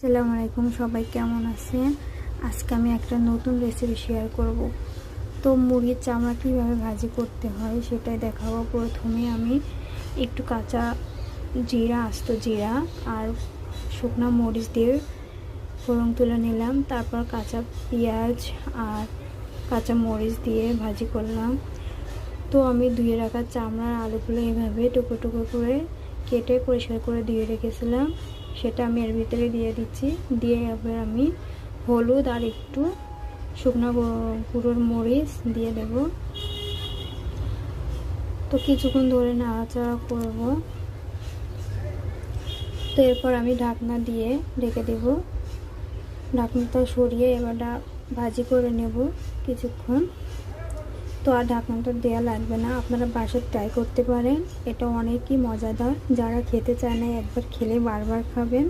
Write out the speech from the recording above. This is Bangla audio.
আসসালামু আলাইকুম, সবাই কেমন আছেন? আজকে আমি একটা নতুন রেসিপি শেয়ার করব। তো মুরগির চামড়া কীভাবে ভাজি করতে হয় সেটাই দেখাবো। প্রথমে আমি একটু কাঁচা জিরা, আস্ত জিরা আর শুকনো মরিচ দিয়ে ফোড়ন তুলে নিলাম। তারপর কাঁচা পেঁয়াজ আর কাঁচা মরিচ দিয়ে ভাজি করলাম। তো আমি ধুয়ে রাখা চামড়ার আলুগুলো এভাবে টুকরো টুকরো করে কেটে পরিষ্কার করে ধুয়ে রেখেছিলাম, সেটা আমি এর ভিতরে দিয়ে দিচ্ছি। দিয়ে এবার আমি হলুদ আর একটু শুকনো গুঁড়োর মরিচ দিয়ে দেব। তো কিছুক্ষণ ধরে নাড়াচাড়া করব। তো এরপর আমি ঢাকনা দিয়ে ঢেকে দেব। ঢাকনাটা সরিয়ে এবার ভাজি করে নেব কিছুক্ষণ। তো আর ঢাকনাটা দেওয়া লাগবে না, আপনারা বাসায় ট্রাই করতে পারেন। এটা অনেকই মজাদার, যারা খেতে চায় না একবার খেলে বারবার খাবেন।